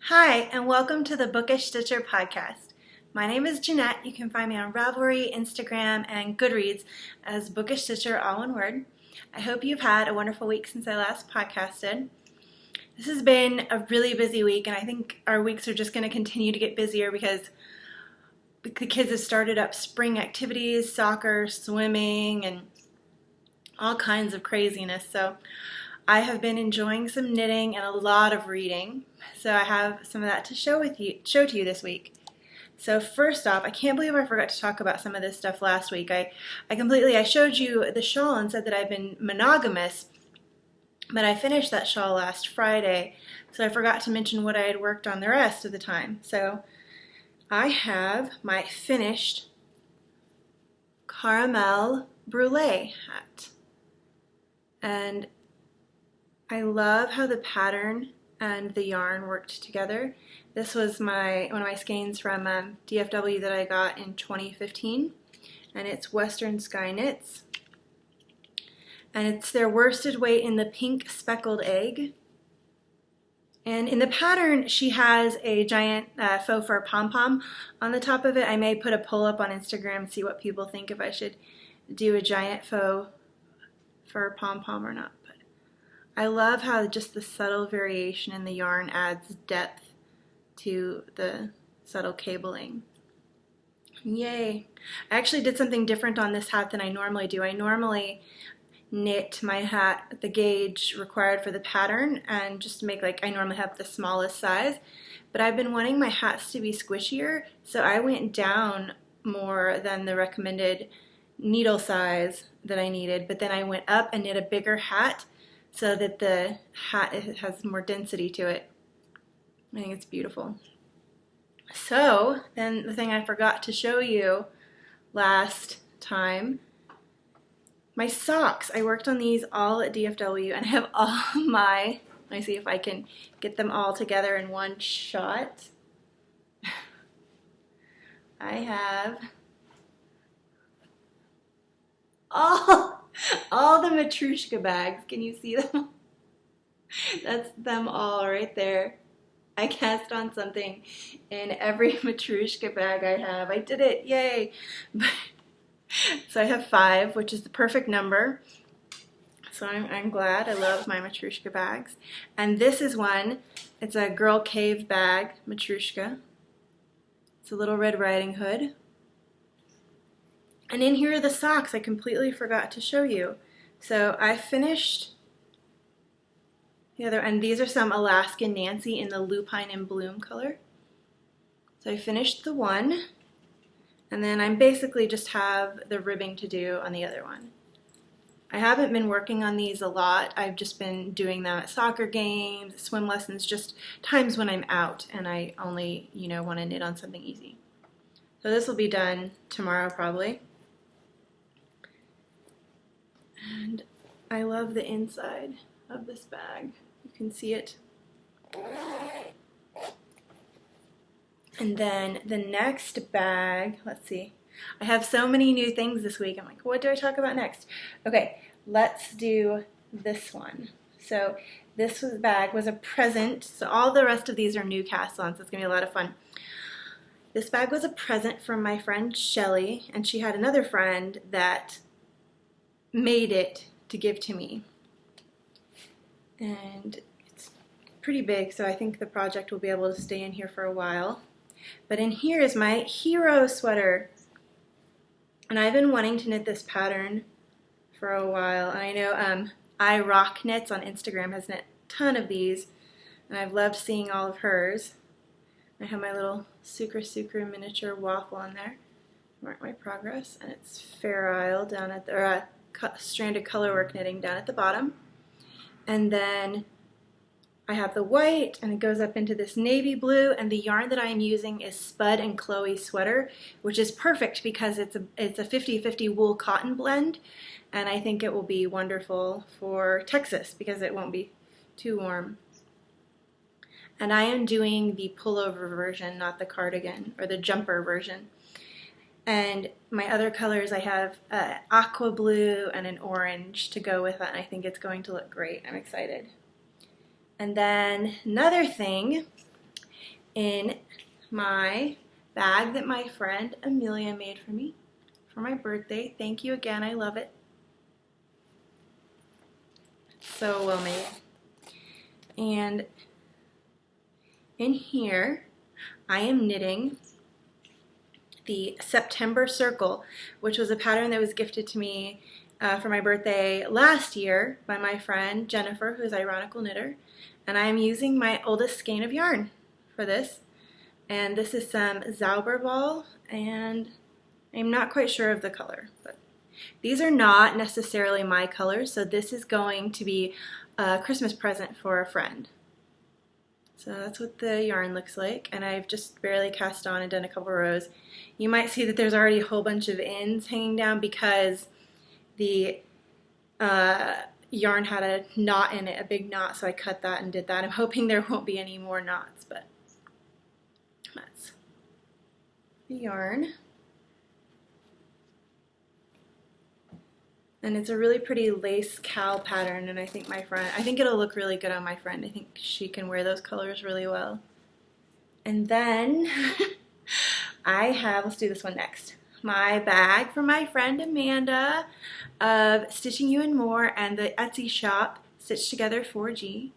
Hi, and welcome to the BookishStitcher podcast. My name is Jeanette. You can find me on Ravelry, Instagram, and Goodreads as BookishStitcher, all one word. I hope you've had a wonderful week since I last podcasted. This has been a really busy week, and I think our weeks are just going to continue to get busier because the kids have started up spring activities, soccer, swimming, and all kinds of craziness. So I have been enjoying some knitting and a lot of reading, so I have some of that to show to you this week. So first off, I can't believe I forgot to talk about some of this stuff last week. I showed you the shawl and said that I've been monogamous, but I finished that shawl last Friday, so I forgot to mention what I had worked on the rest of the time. So I have my finished caramel Brûlée hat, and I love how the pattern and the yarn worked together. This was one of my skeins from DFW that I got in 2015, and it's Western Sky Knits. And it's their worsted weight in the pink speckled egg. And in the pattern, she has a giant faux fur pom-pom on the top of it. I may put a poll up on Instagram and see what people think if I should do a giant faux fur pom-pom or not. I love how just the subtle variation in the yarn adds depth to the subtle cabling. Yay! I actually did something different on this hat than I normally do. I normally knit my hat at the gauge required for the pattern and just make I normally have the smallest size, but I've been wanting my hats to be squishier, so I went down more than the recommended needle size that I needed, but then I went up and knit a bigger hat so that the hat has more density to it. I think it's beautiful. So then the thing I forgot to show you last time, my socks. I worked on these all at DFW and I have all my, let me see if I can get them all together in one shot. I have all the Matryoshka bags. Can you see them? That's them all right there. I cast on something in every Matryoshka bag I have. I did it, yay! So I have 5, which is the perfect number. So I'm glad. I love my Matryoshka bags. And this is one. It's a Girl Cave bag, Matryoshka. It's a little Red Riding Hood. And in here are the socks. I completely forgot to show you. So I finished the other, and these are some Alaskan Nancy in the lupin and bloom color. So I finished the one, and then I basically just have the ribbing to do on the other one. I haven't been working on these a lot. I've just been doing them at soccer games, swim lessons, just times when I'm out and I only, want to knit on something easy. So this will be done tomorrow probably. And I love the inside of this bag. You can see it. And then the next bag, let's see. I have so many new things this week. I'm like, what do I talk about next? Okay, let's do this one. So this bag was a present. So all the rest of these are new cast-ons. So it's going to be a lot of fun. This bag was a present from my friend Shelly, and she had another friend that made it to give to me. And it's pretty big, so I think the project will be able to stay in here for a while. But in here is my Hiro sweater. And I've been wanting to knit this pattern for a while. And I know I Rock Knits on Instagram has knit a ton of these, and I've loved seeing all of hers. I have my little Sucre miniature waffle on there. Mark my progress, and it's Fair Isle down at the stranded colorwork knitting down at the bottom. And then I have the white, and it goes up into this navy blue, and the yarn that I am using is Spud and Chloe sweater, which is perfect because it's a 50-50 wool cotton blend, and I think it will be wonderful for Texas because it won't be too warm. And I am doing the pullover version, not the cardigan or the jumper version. And my other colors, I have aqua blue and an orange to go with it, and I think it's going to look great. I'm excited. And then another thing in my bag that my friend Amelia made for me for my birthday. Thank you again, I love it. So well made. And in here, I am knitting the September Circle, which was a pattern that was gifted to me for my birthday last year by my friend Jennifer, who is Ironical Knitter. And I am using my oldest skein of yarn for this. And this is some Zaurberball, and I'm not quite sure of the color, but these are not necessarily my colors, so this is going to be a Christmas present for a friend. So that's what the yarn looks like, and I've just barely cast on and done a couple rows. You might see that there's already a whole bunch of ends hanging down because the yarn had a knot in it, a big knot, so I cut that and did that. I'm hoping there won't be any more knots, but that's the yarn. And it's a really pretty lace cowl pattern, and I think it'll look really good on my friend. I think she can wear those colors really well. And then let's do this one next. My bag from my friend Amanda of Stitching You and More and the Etsy shop, Stitched Together 4G.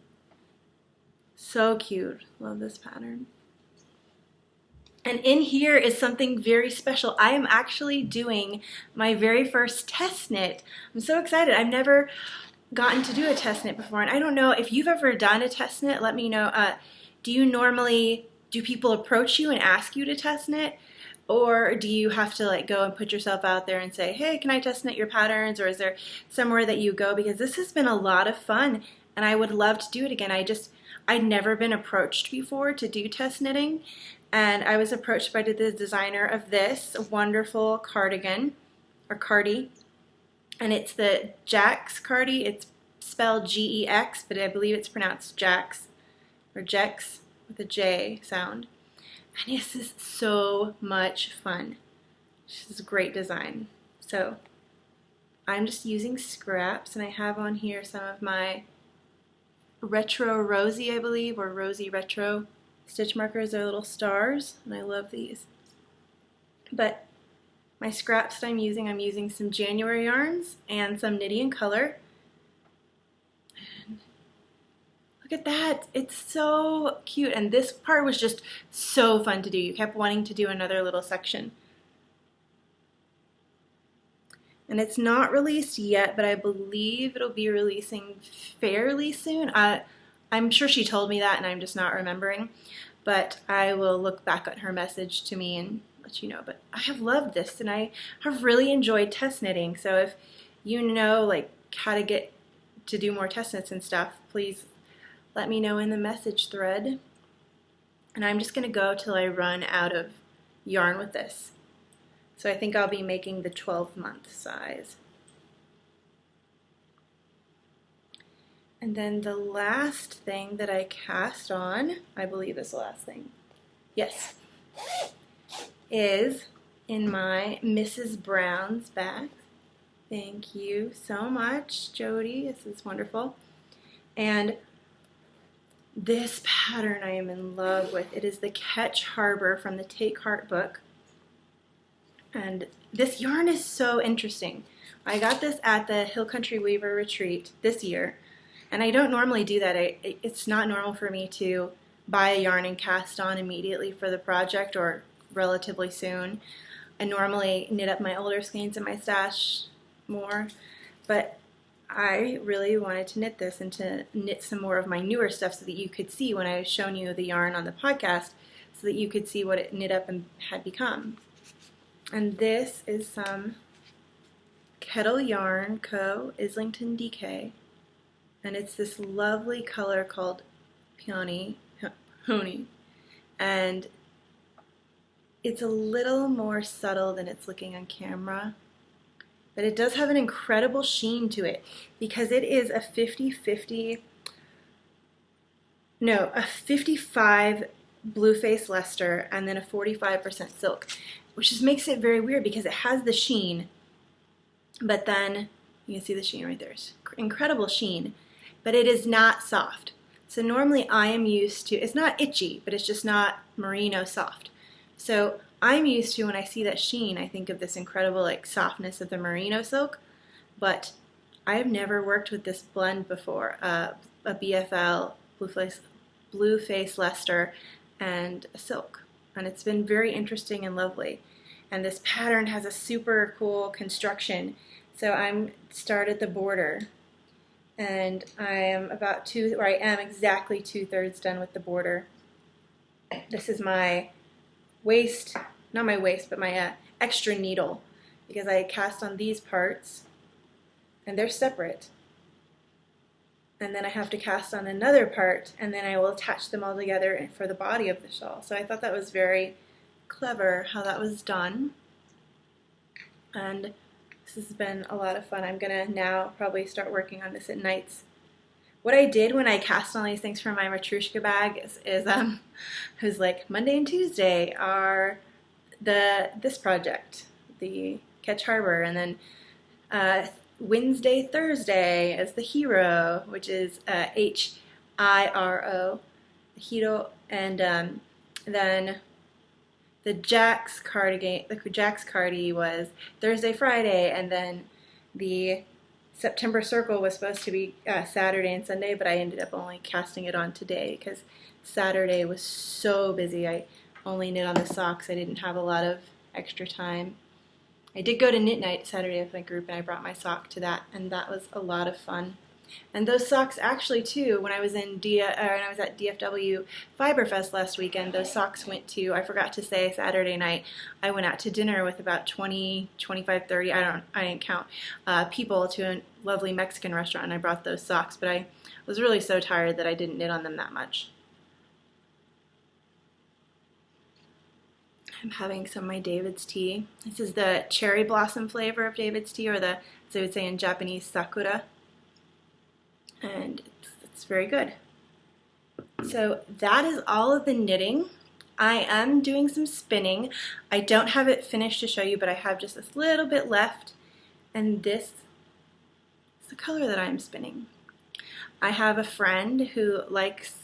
So cute. Love this pattern. And in here is something very special. I am actually doing my very first test knit. I'm so excited. I've never gotten to do a test knit before, and I don't know if you've ever done a test knit. Let me know. Do people approach you and ask you to test knit? Or do you have to like go and put yourself out there and say, hey, can I test knit your patterns? Or is there somewhere that you go? Because this has been a lot of fun, and I would love to do it again. I'd never been approached before to do test knitting. And I was approached by the designer of this wonderful cardigan, or cardi, and it's the Gex Cardi. It's spelled G-E-X, but I believe it's pronounced Jax, or Gex, with a J sound. And this is so much fun. This is a great design. So I'm just using scraps, and I have on here some of my Retro Rosy, I believe, or Rosy Retro stitch markers. Are little stars, and I love these. But my scraps that I'm using some January yarns and some Knitty and Color. And look at that, it's so cute, and this part was just so fun to do. You kept wanting to do another little section. And it's not released yet, but I believe it'll be releasing fairly soon. I'm sure she told me that, and I'm just not remembering. But I will look back at her message to me and let you know. But I have loved this, and I have really enjoyed test knitting. So if you know like how to get to do more test knits and stuff, please let me know in the message thread. And I'm just going to go till I run out of yarn with this. So I think I'll be making the 12-month size. And then the last thing that I cast on, I believe is the last thing, yes, is in my Mrs. Brown's bag. Thank you so much, Jody. This is wonderful. And this pattern I am in love with. It is the Ketch Harbour from the Take Heart book. And this yarn is so interesting. I got this at the Hill Country Weaver Retreat this year. And I don't normally do that. It's not normal for me to buy a yarn and cast on immediately for the project or relatively soon. I normally knit up my older skeins in my stash more, but I really wanted to knit this and to knit some more of my newer stuff so that you could see when I was showing you the yarn on the podcast, so that you could see what it knit up and had become. And this is some Kettle Yarn Co. Islington DK. And it's this lovely color called peony, and it's a little more subtle than it's looking on camera, but it does have an incredible sheen to it because it is a 55 blue face Leicester and then a 45% silk, which just makes it very weird because it has the sheen, but then you can see the sheen right there. It's incredible sheen. But it is not soft. So normally I am used to, it's not itchy, but it's just not merino soft. So I'm used to, when I see that sheen, I think of this incredible like softness of the merino silk, but I've never worked with this blend before, a BFL, blue face Leicester, and a silk. And it's been very interesting and lovely. And this pattern has a super cool construction. So I'm started the border, and I am exactly 2/3 done with the border. This is my waist, not my waist, but my extra needle, because I cast on these parts, and they're separate. And then I have to cast on another part, and then I will attach them all together for the body of the shawl. So I thought that was very clever how that was done. And this has been a lot of fun. I'm gonna now probably start working on this at nights. What I did when I cast on these things for my Matryoshka bag is it was like Monday and Tuesday are this project, the Ketch Harbour, and then Wednesday, Thursday is the Hiro, which is Hiro, Hiro, and then the Gex Cardi was Thursday, Friday, and then the September Circle was supposed to be Saturday and Sunday, but I ended up only casting it on today because Saturday was so busy. I only knit on the socks. I didn't have a lot of extra time. I did go to knit night Saturday with my group, and I brought my sock to that, and that was a lot of fun. And those socks actually too, when I was at DFW Fiberfest last weekend, those socks went to, I forgot to say, Saturday night, I went out to dinner with about 20, 25, 30, I didn't count, people to a lovely Mexican restaurant, and I brought those socks, but I was really so tired that I didn't knit on them that much. I'm having some of my David's tea. This is the cherry blossom flavor of David's tea, or the, as they would say in Japanese, sakura. And it's very good. So that is all of the knitting. I am doing some spinning. I don't have it finished to show you, but I have just this little bit left. And this is the color that I'm spinning. I have a friend who likes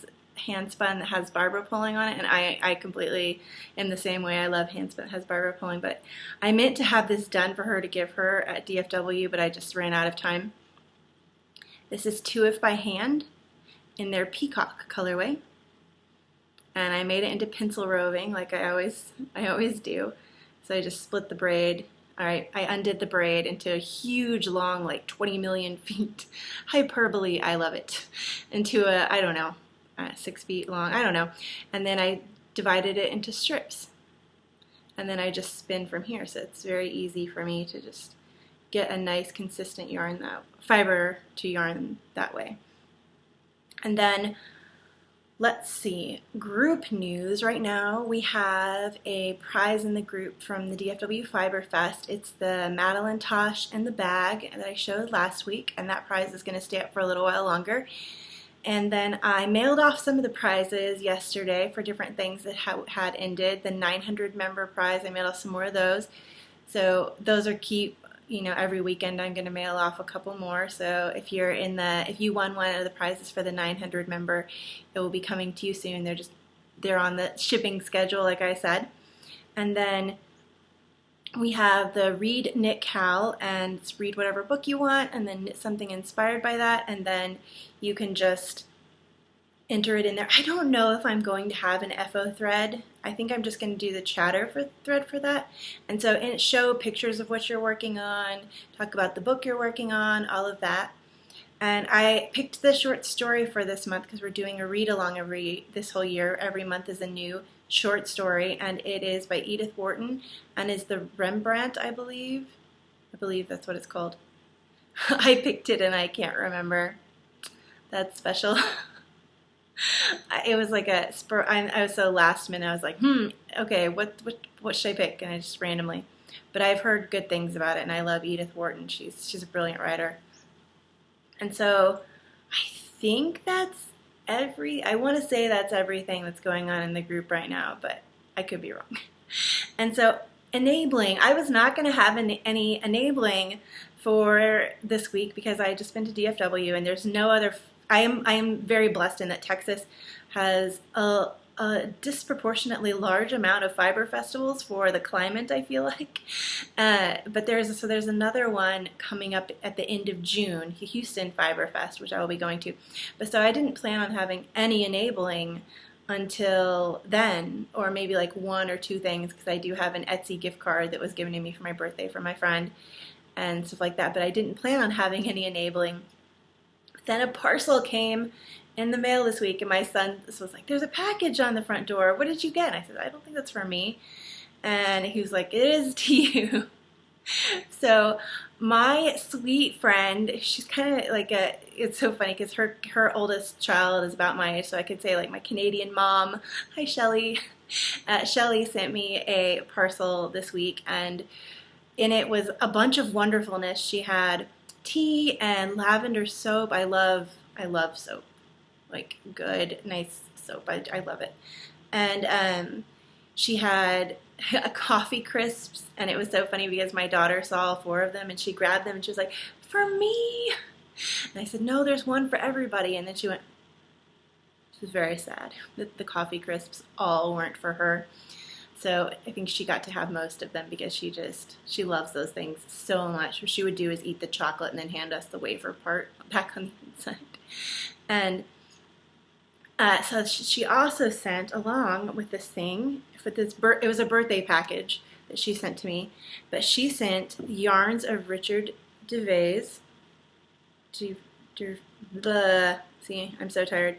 hand spun that has barber pulling on it, and I completely am the same way. I love hand spun that has barber pulling, but I meant to have this done for her to give her at DFW, but I just ran out of time. This is 2F by hand in their peacock colorway, and I made it into pencil roving like I always do. So I just split the braid. Alright, I undid the braid into a huge long, like 20 million feet hyperbole, I love it, into a, I don't know, 6 feet long, I don't know, and then I divided it into strips, and then I just spin from here, so it's very easy for me to just get a nice consistent yarn, that fiber to yarn that way. And then let's see, group news. Right now we have a prize in the group from the DFW Fiber Fest. It's the Madeline Tosh and the bag that I showed last week, and that prize is going to stay up for a little while longer. And then I mailed off some of the prizes yesterday for different things that had ended. The 900 member prize, I mailed off some more of those. So those are keep, you know, every weekend I'm going to mail off a couple more. So if you won one of the prizes for the 900 member, it will be coming to you soon. They're on the shipping schedule, like I said. And then we have the Read Knit Cal, and it's read whatever book you want and then knit something inspired by that, and then you can just enter it in there. I don't know if I'm going to have an FO thread. I think I'm just going to do the chatter thread for that. And so show pictures of what you're working on, talk about the book you're working on, all of that. And I picked the short story for this month because we're doing a read-along this whole year. Every month is a new short story, and it is by Edith Wharton, and is the Rembrandt, I believe. I believe that's what it's called. I picked it and I can't remember. That's special. It was like a spur. I was so last minute. I was like, okay, what should I pick? And I just randomly. But I've heard good things about it, and I love Edith Wharton. She's a brilliant writer. And so I think that's I want to say that's everything that's going on in the group right now, but I could be wrong. And so enabling, I was not going to have any enabling for this week because I had just been to DFW, and there's no other I am very blessed in that Texas has a disproportionately large amount of fiber festivals for the climate, I feel like. But there's another one coming up at the end of June, Houston Fiber Fest, which I will be going to. But so I didn't plan on having any enabling until then, or maybe like one or two things, because I do have an Etsy gift card that was given to me for my birthday from my friend and stuff like that. But I didn't plan on having any enabling. Then a parcel came in the mail this week, and my son was like, "There's a package on the front door. What did you get?" And I said, "I don't think that's for me." And he was like, "It is to you." So my sweet friend, she's kind of like it's so funny because her oldest child is about my age, so I could say like my Canadian mom. Hi, Shelly. Shelly sent me a parcel this week, and in it was a bunch of wonderfulness. She had tea and lavender soap. I love soap, like good, nice soap. I love it. And she had a coffee crisps, and it was so funny because my daughter saw all four of them, and she grabbed them, and she was like, "For me?" And I said, "No, there's one for everybody." And then she was very sad that the coffee crisps all weren't for her. So I think she got to have most of them because she loves those things so much. What she would do is eat the chocolate and then hand us the wafer part back on the inside. And so she also sent along with this thing, it was a birthday package that she sent to me, but she sent yarns of Richard Devrieze. See, I'm so tired.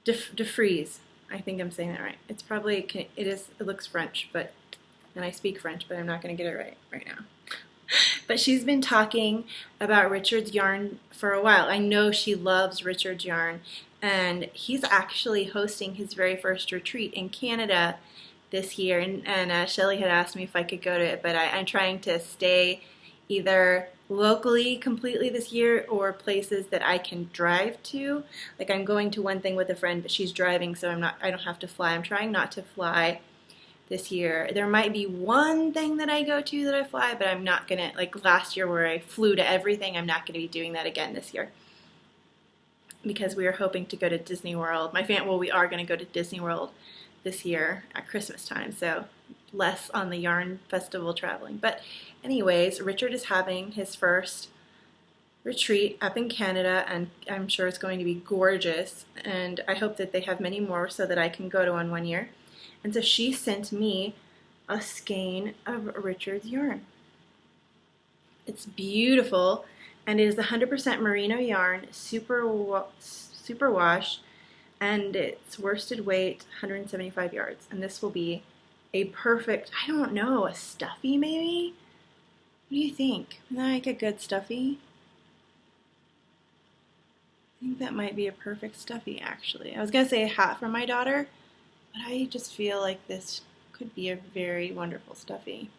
Devrieze. I think I'm saying that right. It's probably, it looks French, and I speak French, but I'm not going to get it right now. But she's been talking about Richard's yarn for a while. I know she loves Richard's yarn, and he's actually hosting his very first retreat in Canada this year. And Shelly had asked me if I could go to it, but I'm trying to stay either locally completely this year or places that I can drive to. Like I'm going to one thing with a friend, but she's driving, so I don't have to fly. I'm trying not to fly this year. There might be one thing that I go to that I fly, but I'm not gonna, like last year where I flew to everything, I'm not gonna be doing that again this year. Because we are hoping to go to Disney World. We are gonna go to Disney World this year at Christmas time, so less on the yarn festival traveling. But anyways, Richard is having his first retreat up in Canada, and I'm sure it's going to be gorgeous, and I hope that they have many more so that I can go to one year. And so she sent me a skein of Richard's yarn. It's beautiful, and it is 100% merino yarn, super wash, and it's worsted weight, 175 yards. And this will be a perfect, I don't know, a stuffy maybe? What do you think? Isn't that like a good stuffy? I think that might be a perfect stuffy, actually. I was going to say a hat for my daughter, but I just feel like this could be a very wonderful stuffy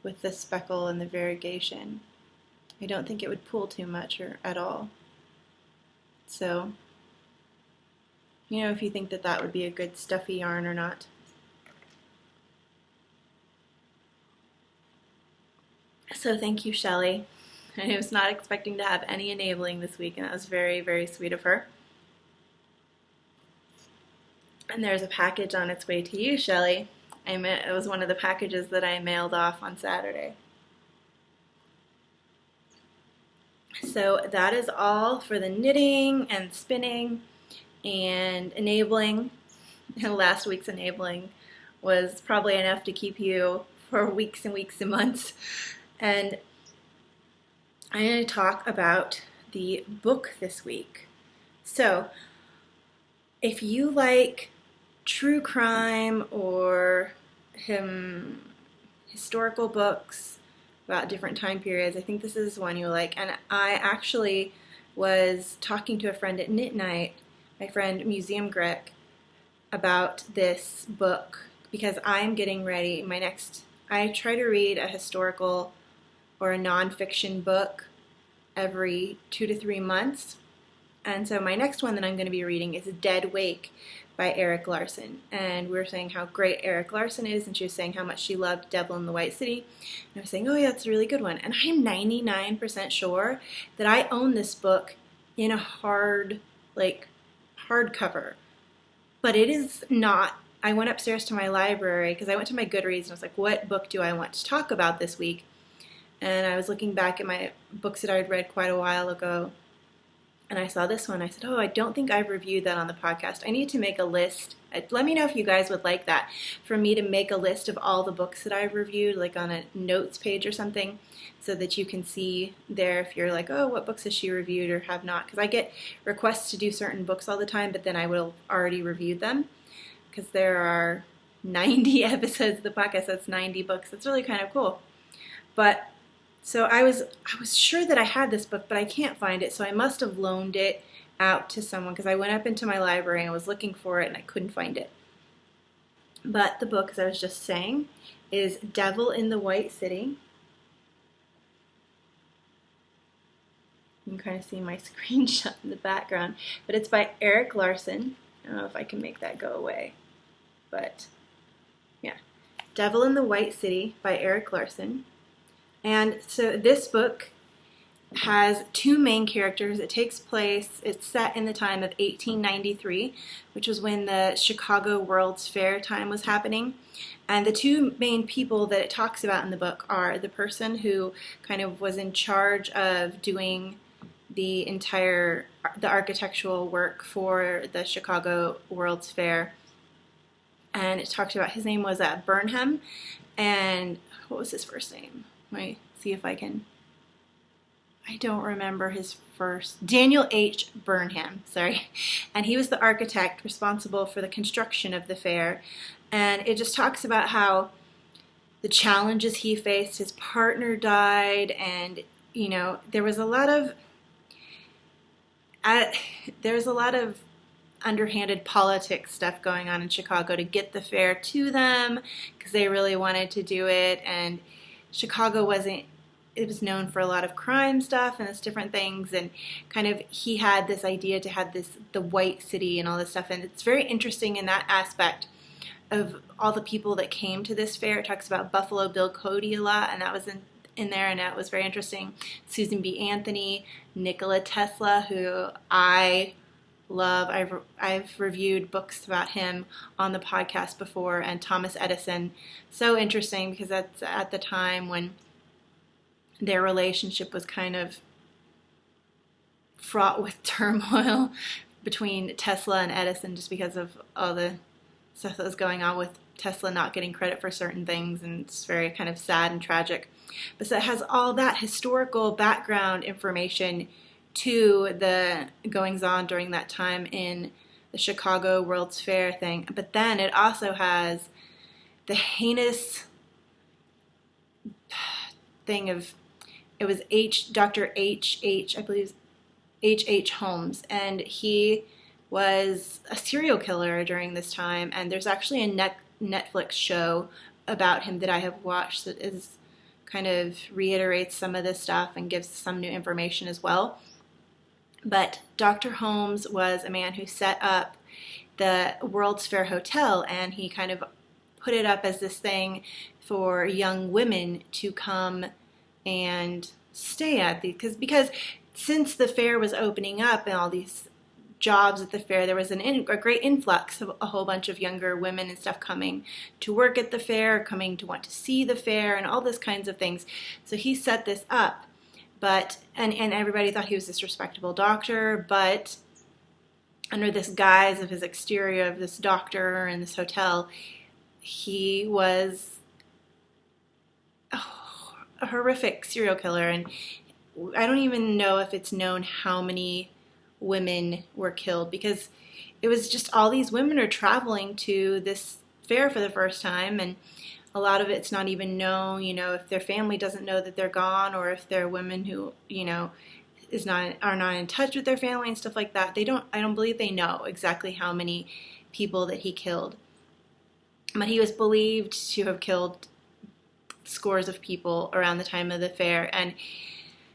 with the speckle and the variegation. I don't think it would pull too much or at all. So, you know, if you think that that would be a good stuffy yarn or not. So thank you, Shelly. I was not expecting to have any enabling this week, and that was very, very sweet of her. And there's a package on its way to you, Shelly. It was one of the packages that I mailed off on Saturday. So that is all for the knitting and spinning and enabling. Last week's enabling was probably enough to keep you for weeks and weeks and months. And I'm going to talk about the book this week. So if you like true crime or historical books about different time periods, I think this is one you'll like. And I actually was talking to a friend at Knit Night, my friend Museum Greg, about this book because I'm getting ready. I try to read a historical or a nonfiction book every 2 to 3 months. And so my next one that I'm going to be reading is Dead Wake by Erik Larson. And we were saying how great Erik Larson is, and she was saying how much she loved Devil in the White City. And I was saying, oh yeah, that's a really good one. And I'm 99% sure that I own this book in a hard like hardcover, but it is not. I went upstairs to my library because I went to my Goodreads and I was like, what book do I want to talk about this week? And I was looking back at my books that I had read quite a while ago, and I saw this one. I said, oh, I don't think I've reviewed that on the podcast. I need to make a list. Let me know if you guys would like that, for me to make a list of all the books that I've reviewed, like on a notes page or something, so that you can see there if you're like, oh, what books has she reviewed or have not? Because I get requests to do certain books all the time, but then I will already reviewed them, because there are 90 episodes of the podcast. That's 90 books. It's really kind of cool. But so I was sure that I had this book, but I can't find it, so I must have loaned it out to someone, because I went up into my library and was looking for it and I couldn't find it. But the book, as I was just saying, is Devil in the White City. You can kind of see my screenshot in the background, but it's by Erik Larson. I don't know if I can make that go away, but yeah. Devil in the White City by Erik Larson. And so this book has two main characters. It takes place, it's set in the time of 1893, which was when the Chicago World's Fair time was happening. And the two main people that it talks about in the book are the person who kind of was in charge of doing the architectural work for the Chicago World's Fair. And it talks about, his name was Burnham, and what was his first name? Let me see if I don't remember his first. Daniel H. Burnham, sorry. And he was the architect responsible for the construction of the fair. And it just talks about how the challenges he faced, his partner died, and, you know, there was a lot of underhanded politics stuff going on in Chicago to get the fair to them, because they really wanted to do it, and Chicago it was known for a lot of crime stuff and this different things, and kind of he had this idea to have the white city and all this stuff, and it's very interesting in that aspect of all the people that came to this fair. It talks about Buffalo Bill Cody a lot, and that was in there, and that was very interesting. Susan B. Anthony, Nikola Tesla, who I love. I've reviewed books about him on the podcast before, and Thomas Edison. So interesting, because that's at the time when their relationship was kind of fraught with turmoil between Tesla and Edison, just because of all the stuff that was going on with Tesla not getting credit for certain things, and it's very kind of sad and tragic. But so it has all that historical background information to the goings-on during that time in the Chicago World's Fair thing. But then it also has the heinous thing of, it was Dr. I believe H.H. Holmes, and he was a serial killer during this time, and there's actually a Netflix show about him that I have watched that is kind of reiterates some of this stuff and gives some new information as well. But Dr. Holmes was a man who set up the World's Fair Hotel, and he kind of put it up as this thing for young women to come and stay at, because since the fair was opening up and all these jobs at the fair, there was a great influx of a whole bunch of younger women and stuff coming to work at the fair, coming to want to see the fair, and all those kinds of things. So he set this up. But, and everybody thought he was this respectable doctor, but under this guise of his exterior of this doctor and this hotel, he was a horrific serial killer. And I don't even know if it's known how many women were killed, because it was just all these women are traveling to this fair for the first time, and a lot of it's not even known, you know, if their family doesn't know that they're gone, or if they're women who, you know, are not in touch with their family and stuff like that. I don't believe they know exactly how many people that he killed. But he was believed to have killed scores of people around the time of the fair. And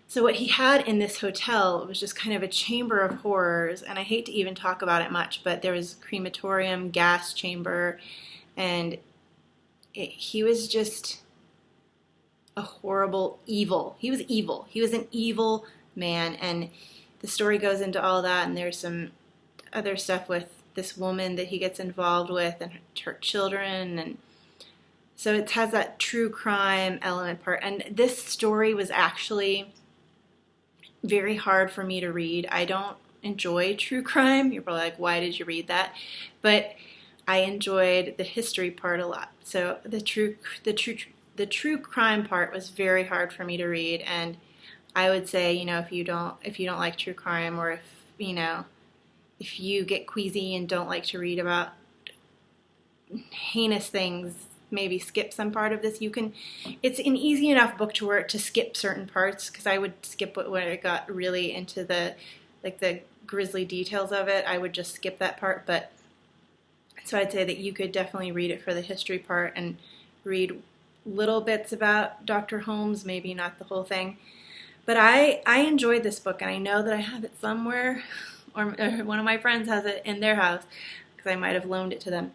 so what he had in this hotel was just kind of a chamber of horrors, and I hate to even talk about it much, but there was crematorium, gas chamber, and he was just a horrible evil. He was evil. He was an evil man, and the story goes into all that, and there's some other stuff with this woman that he gets involved with and her children, and so it has that true crime element part. And this story was actually very hard for me to read. I don't enjoy true crime. You're probably like, why did you read that? But I enjoyed the history part a lot. So the true crime part was very hard for me to read. And I would say, if you don't like true crime, or if you get queasy and don't like to read about heinous things, maybe skip some part of this. It's an easy enough book to skip certain parts, because I would skip it when it got really into the grisly details of it. I would just skip that part. But so I'd say that you could definitely read it for the history part and read little bits about Dr. Holmes, maybe not the whole thing. But I enjoyed this book, and I know that I have it somewhere, or one of my friends has it in their house, because I might have loaned it to them.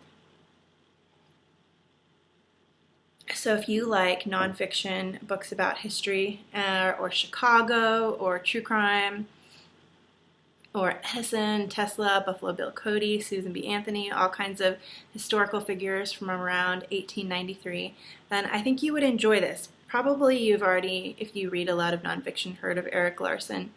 So if you like nonfiction books about history, or Chicago, or true crime, or Edison, Tesla, Buffalo Bill Cody, Susan B. Anthony, all kinds of historical figures from around 1893, then I think you would enjoy this. Probably you've already, if you read a lot of nonfiction, heard of Erik Larson.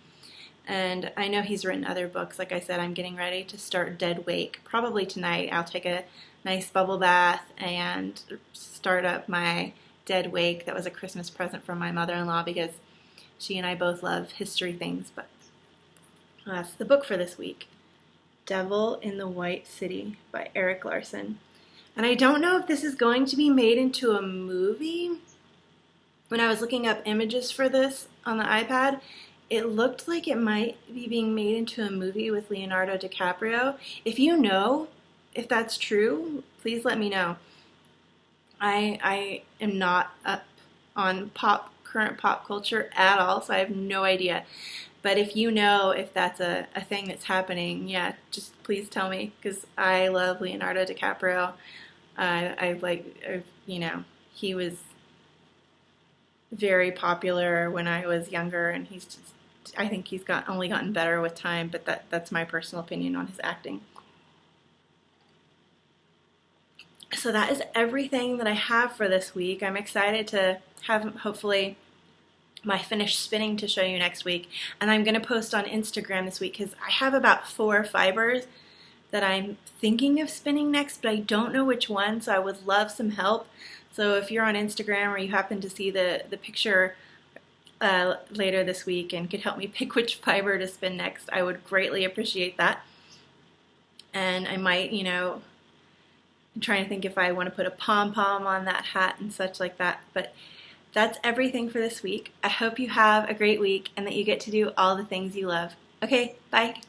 And I know he's written other books. Like I said, I'm getting ready to start Dead Wake. Probably tonight I'll take a nice bubble bath and start up my Dead Wake. That was a Christmas present from my mother-in-law, because she and I both love history things. But that's the book for this week. Devil in the White City by Erik Larson. And I don't know if this is going to be made into a movie. When I was looking up images for this on the iPad, it looked like it might be being made into a movie with Leonardo DiCaprio. If you know if that's true, please let me know. I am not up on current pop culture at all, so I have no idea. But if you know if that's a thing that's happening, yeah, just please tell me, because I love Leonardo DiCaprio. He was very popular when I was younger, and I think he's only gotten better with time, but that's my personal opinion on his acting. So that is everything that I have for this week. I'm excited to have, hopefully, my finished spinning to show you next week. And I'm going to post on Instagram this week, because I have about 4 fibers that I'm thinking of spinning next, but I don't know which one, so I would love some help. So if you're on Instagram, or you happen to see the picture later this week and could help me pick which fiber to spin next, I would greatly appreciate that. And I might, I'm trying to think if I want to put a pom-pom on that hat and such like that. But that's everything for this week. I hope you have a great week and that you get to do all the things you love. Okay, bye.